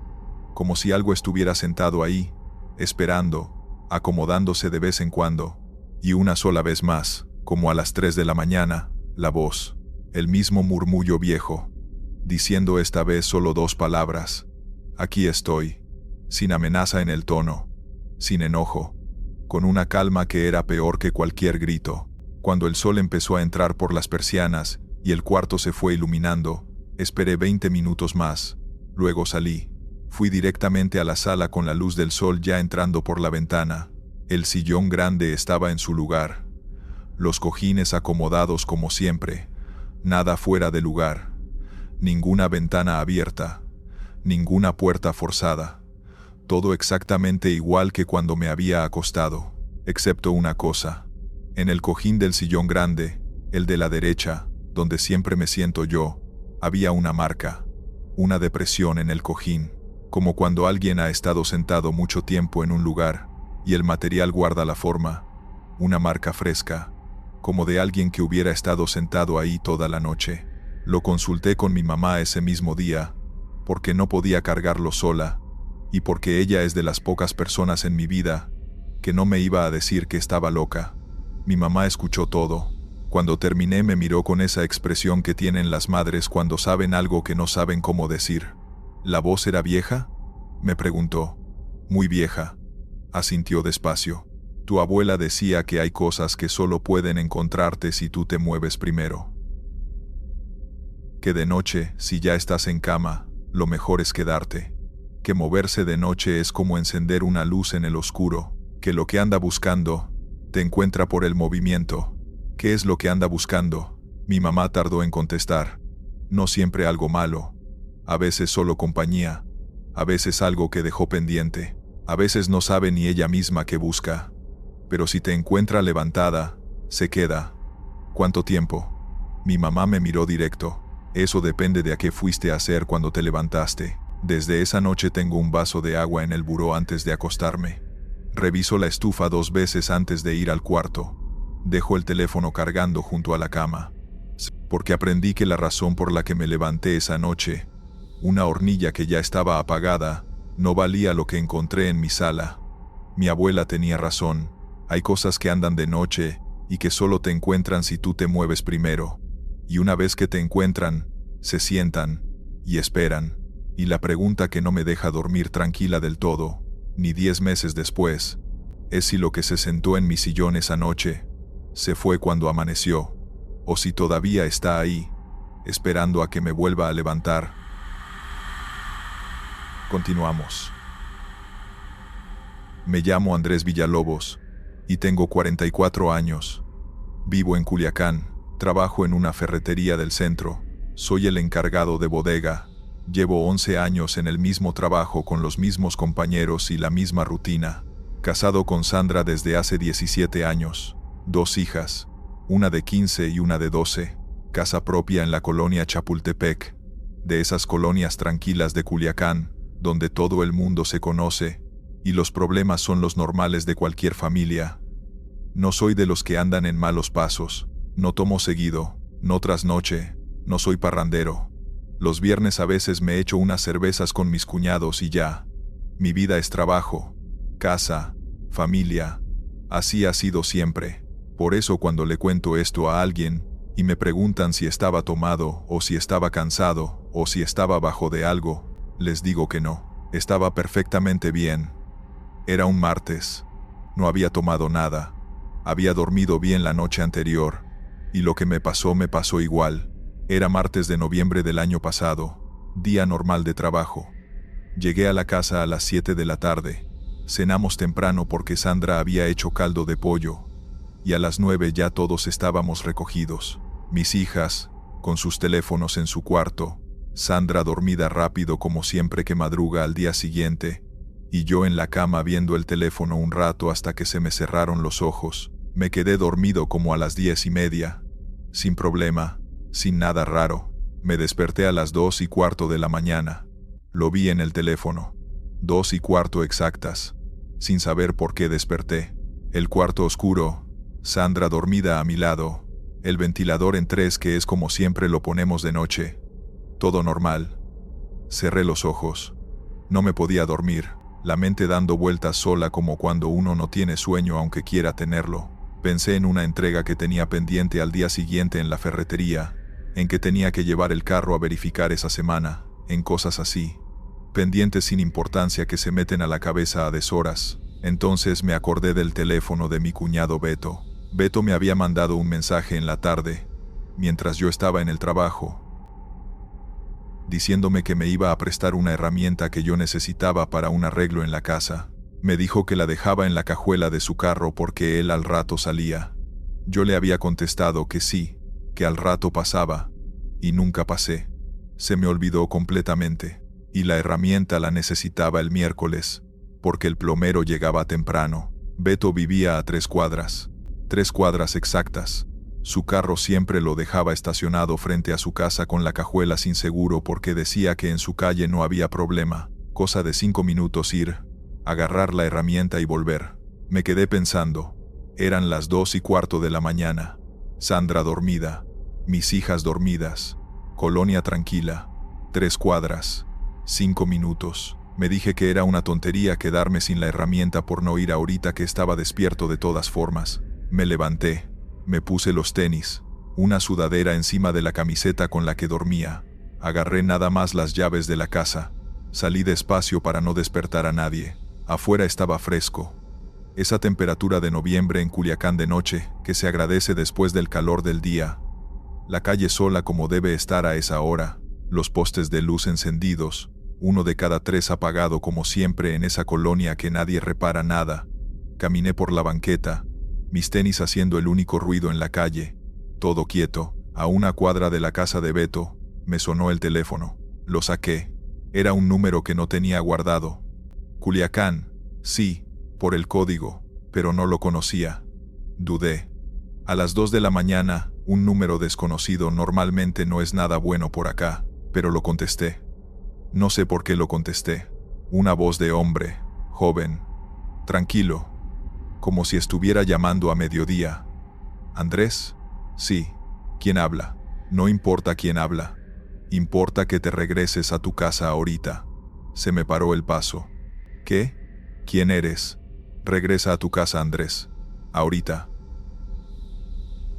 como si algo estuviera sentado ahí, esperando, acomodándose de vez en cuando, y una sola vez más, como a las 3 de la mañana, la voz, el mismo murmullo viejo, diciendo esta vez solo 2 palabras: «Aquí estoy», sin amenaza en el tono, sin enojo, con una calma que era peor que cualquier grito. Cuando el sol empezó a entrar por las persianas y el cuarto se fue iluminando, esperé 20 minutos más, luego salí. Fui directamente a la sala con la luz del sol ya entrando por la ventana. El sillón grande estaba en su lugar. Los cojines acomodados como siempre. Nada fuera de lugar. Ninguna ventana abierta. Ninguna puerta forzada. Todo exactamente igual que cuando me había acostado, excepto una cosa. En el cojín del sillón grande, el de la derecha, donde siempre me siento yo, había una marca. Una depresión en el cojín. Como cuando alguien ha estado sentado mucho tiempo en un lugar, y el material guarda la forma. Una marca fresca, como de alguien que hubiera estado sentado ahí toda la noche. Lo consulté con mi mamá ese mismo día, porque no podía cargarlo sola, y porque ella es de las pocas personas en mi vida que no me iba a decir que estaba loca. Mi mamá escuchó todo. Cuando terminé me miró con esa expresión que tienen las madres cuando saben algo que no saben cómo decir. ¿La voz era vieja?, me preguntó. Muy vieja, asintió despacio. Tu abuela decía que hay cosas que solo pueden encontrarte si tú te mueves primero. Que de noche, si ya estás en cama, lo mejor es quedarte. Que moverse de noche es como encender una luz en el oscuro, que lo que anda buscando, te encuentra por el movimiento. ¿Qué es lo que anda buscando? Mi mamá tardó en contestar. No siempre algo malo. A veces solo compañía. A veces algo que dejó pendiente. A veces no sabe ni ella misma qué busca. Pero si te encuentra levantada, se queda. ¿Cuánto tiempo? Mi mamá me miró directo. Eso depende de a qué fuiste a hacer cuando te levantaste. Desde esa noche tengo un vaso de agua en el buró antes de acostarme. Reviso la estufa 2 veces antes de ir al cuarto. Dejo el teléfono cargando junto a la cama. Porque aprendí que la razón por la que me levanté esa noche, una hornilla que ya estaba apagada, no valía lo que encontré en mi sala. Mi abuela tenía razón. Hay cosas que andan de noche y que solo te encuentran si tú te mueves primero. Y una vez que te encuentran, se sientan y esperan. Y la pregunta que no me deja dormir tranquila del todo, ni 10 meses después, es si lo que se sentó en mi sillón esa noche se fue cuando amaneció, o si todavía está ahí, esperando a que me vuelva a levantar. Continuamos. Me llamo Andrés Villalobos y tengo 44 años. Vivo en Culiacán, trabajo en una ferretería del centro, soy el encargado de bodega. Llevo 11 años en el mismo trabajo con los mismos compañeros y la misma rutina. Casado con Sandra desde hace 17 años. 2 hijas, una de 15 y una de 12. Casa propia en la colonia Chapultepec. De esas colonias tranquilas de Culiacán, donde todo el mundo se conoce, y los problemas son los normales de cualquier familia. No soy de los que andan en malos pasos. No tomo seguido, no trasnoche, no soy parrandero. Los viernes a veces me echo unas cervezas con mis cuñados y ya. Mi vida es trabajo, casa, familia. Así ha sido siempre. Por eso cuando le cuento esto a alguien, y me preguntan si estaba tomado, o si estaba cansado, o si estaba bajo de algo, les digo que no. Estaba perfectamente bien. Era un martes. No había tomado nada. Había dormido bien la noche anterior. Y lo que me pasó igual. Era martes de noviembre del año pasado, día normal de trabajo. Llegué a la casa a las 7 de la tarde. Cenamos temprano porque Sandra había hecho caldo de pollo. Y a las 9 ya todos estábamos recogidos. Mis hijas, con sus teléfonos en su cuarto. Sandra dormida rápido como siempre que madruga al día siguiente. Y yo en la cama viendo el teléfono un rato hasta que se me cerraron los ojos. Me quedé dormido como a las 10:30. Sin problema. Sin nada raro. Me desperté a las 2:15 de la mañana. Lo vi en el teléfono. 2:15 exactas. Sin saber por qué desperté. El cuarto oscuro. Sandra dormida a mi lado. El ventilador en 3 que es como siempre lo ponemos de noche. Todo normal. Cerré los ojos. No me podía dormir. La mente dando vueltas sola como cuando uno no tiene sueño aunque quiera tenerlo. Pensé en una entrega que tenía pendiente al día siguiente en la ferretería. En que tenía que llevar el carro a verificar esa semana, en cosas así. Pendientes sin importancia que se meten a la cabeza a deshoras. Entonces me acordé del teléfono de mi cuñado Beto. Beto me había mandado un mensaje en la tarde, mientras yo estaba en el trabajo, diciéndome que me iba a prestar una herramienta que yo necesitaba para un arreglo en la casa. Me dijo que la dejaba en la cajuela de su carro porque él al rato salía. Yo le había contestado que sí, que al rato pasaba, y nunca pasé. Se me olvidó completamente, y la herramienta la necesitaba el miércoles, porque el plomero llegaba temprano. Beto vivía a 3 cuadras. 3 cuadras exactas. Su carro siempre lo dejaba estacionado frente a su casa con la cajuela sin seguro porque decía que en su calle no había problema. Cosa de 5 minutos ir, agarrar la herramienta y volver. Me quedé pensando. Eran las 2:15 de la mañana. Sandra dormida, mis hijas dormidas, Colonia tranquila. 3 cuadras. 5 minutos. Me dije que era una tontería quedarme sin la herramienta por no ir ahorita que estaba despierto de todas formas. Me levanté. Me puse los tenis. Una sudadera encima de la camiseta con la que dormía. Agarré nada más las llaves de la casa. Salí despacio para no despertar a nadie. Afuera estaba fresco. Esa temperatura de noviembre en Culiacán de noche, que se agradece después del calor del día. La calle sola como debe estar a esa hora, los postes de luz encendidos, 1 de cada 3 apagado como siempre en esa colonia que nadie repara nada. Caminé por la banqueta, mis tenis haciendo el único ruido en la calle, todo quieto. A 1 cuadra de la casa de Beto, me sonó el teléfono. Lo saqué. Era un número que no tenía guardado. Culiacán, sí, por el código, pero no lo conocía. Dudé. A las 2 de la mañana, un número desconocido normalmente no es nada bueno por acá, pero lo contesté. No sé por qué lo contesté. Una voz de hombre, joven, tranquilo, como si estuviera llamando a mediodía. ¿Andrés? Sí. ¿Quién habla? No importa quién habla. Importa que te regreses a tu casa ahorita. Se me paró el paso. ¿Qué? ¿Quién eres? Regresa a tu casa, Andrés. Ahorita.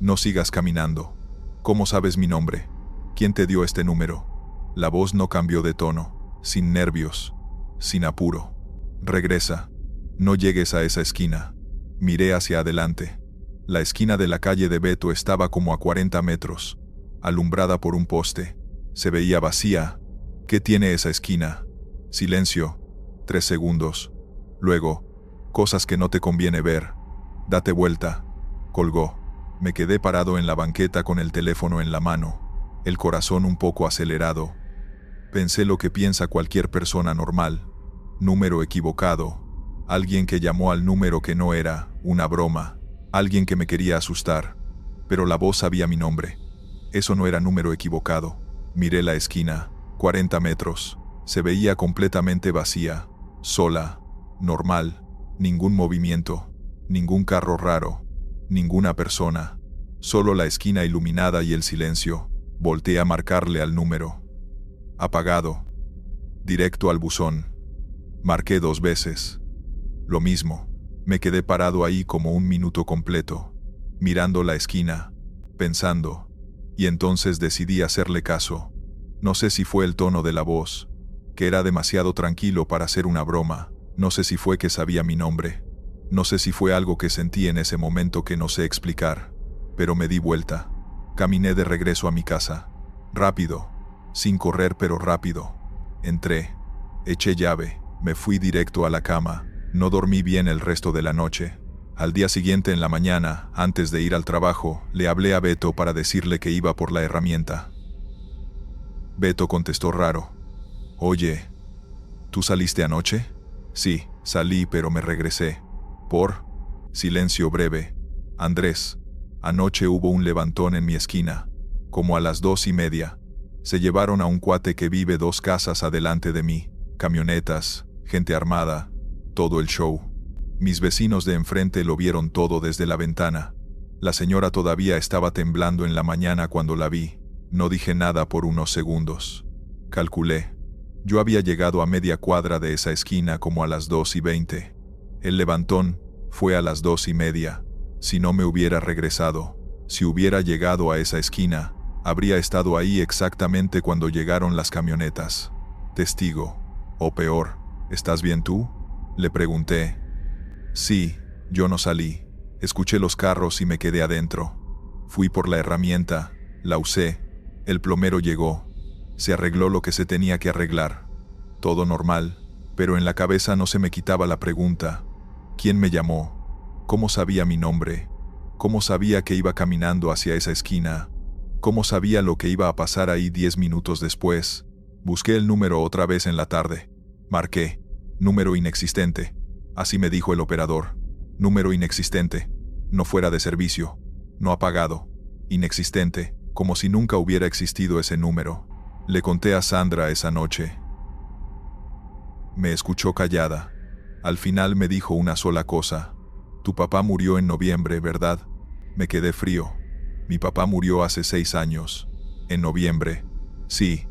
No sigas caminando. ¿Cómo sabes mi nombre? ¿Quién te dio este número? La voz no cambió de tono, sin nervios, sin apuro. Regresa. No llegues a esa esquina. Miré hacia adelante. La esquina de la calle de Beto estaba como a 40 metros, alumbrada por un poste. Se veía vacía. ¿Qué tiene esa esquina? Silencio. 3 segundos. Luego, cosas que no te conviene ver. Date vuelta. Colgó. Me quedé parado en la banqueta con el teléfono en la mano, el corazón un poco acelerado. Pensé lo que piensa cualquier persona normal. Número equivocado. Alguien que llamó al número que no era, una broma. Alguien que me quería asustar. Pero la voz sabía mi nombre. Eso no era número equivocado. Miré la esquina. 40 metros. Se veía completamente vacía. Sola. Normal. Ningún movimiento. Ningún carro raro. Ninguna persona. Solo la esquina iluminada y el silencio. Volteé a marcarle al número. Apagado. Directo al buzón. Marqué 2 veces. Lo mismo. Me quedé parado ahí como 1 minuto completo, mirando la esquina, pensando. Y entonces decidí hacerle caso. No sé si fue el tono de la voz, que era demasiado tranquilo para hacer una broma. No sé si fue que sabía mi nombre. No sé si fue algo que sentí en ese momento que no sé explicar. Pero me di vuelta. Caminé de regreso a mi casa. Rápido. Sin correr, pero rápido. Entré. Eché llave. Me fui directo a la cama. No dormí bien el resto de la noche. Al día siguiente en la mañana, antes de ir al trabajo, le hablé a Beto para decirle que iba por la herramienta. Beto contestó raro. Oye, ¿tú saliste anoche? Sí, salí, pero me regresé. ¿Por? Silencio breve. Andrés, anoche hubo un levantón en mi esquina, como a las 2:30. Se llevaron a un cuate que vive 2 casas adelante de mí, camionetas, gente armada, todo el show. Mis vecinos de enfrente lo vieron todo desde la ventana. La señora todavía estaba temblando en la mañana cuando la vi. No dije nada por unos segundos. Calculé. Yo había llegado a media cuadra de esa esquina como a las 2:20. El levantón fue a las 2:30. Si no me hubiera regresado, si hubiera llegado a esa esquina, habría estado ahí exactamente cuando llegaron las camionetas. Testigo. O peor, ¿estás bien tú? Le pregunté. Sí, yo no salí. Escuché los carros y me quedé adentro. Fui por la herramienta, la usé. El plomero llegó. Se arregló lo que se tenía que arreglar. Todo normal, pero en la cabeza no se me quitaba la pregunta. ¿Quién me llamó? ¿Cómo sabía mi nombre? ¿Cómo sabía que iba caminando hacia esa esquina? ¿Cómo sabía lo que iba a pasar ahí 10 minutos después? Busqué el número otra vez en la tarde. Marqué. Número inexistente. Así me dijo el operador. Número inexistente. No fuera de servicio. No apagado. Inexistente. Como si nunca hubiera existido ese número. Le conté a Sandra esa noche. Me escuchó callada. Al final me dijo una sola cosa. Tu papá murió en noviembre, ¿verdad? Me quedé frío. Mi papá murió hace 6 años. En noviembre. Sí,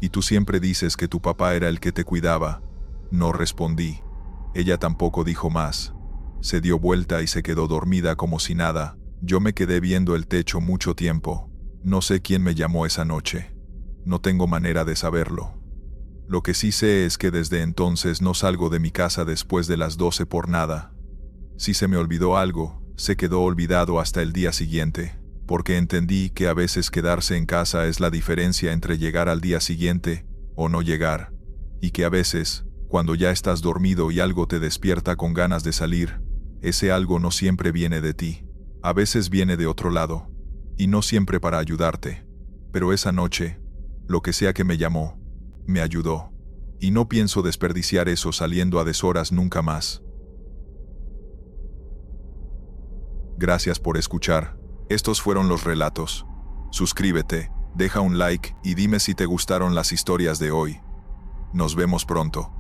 y tú siempre dices que tu papá era el que te cuidaba. No respondí. Ella tampoco dijo más. Se dio vuelta y se quedó dormida como si nada. Yo me quedé viendo el techo mucho tiempo. No sé quién me llamó esa noche. No tengo manera de saberlo. Lo que sí sé es que desde entonces no salgo de mi casa después de las 12 por nada. Si se me olvidó algo, se quedó olvidado hasta el día siguiente, porque entendí que a veces quedarse en casa es la diferencia entre llegar al día siguiente o no llegar, y que a veces, cuando ya estás dormido y algo te despierta con ganas de salir, ese algo no siempre viene de ti, a veces viene de otro lado, y no siempre para ayudarte. Pero esa noche, lo que sea que me llamó, me ayudó, y no pienso desperdiciar eso saliendo a deshoras nunca más. Gracias por escuchar. Estos fueron los relatos. Suscríbete, deja un like y dime si te gustaron las historias de hoy. Nos vemos pronto.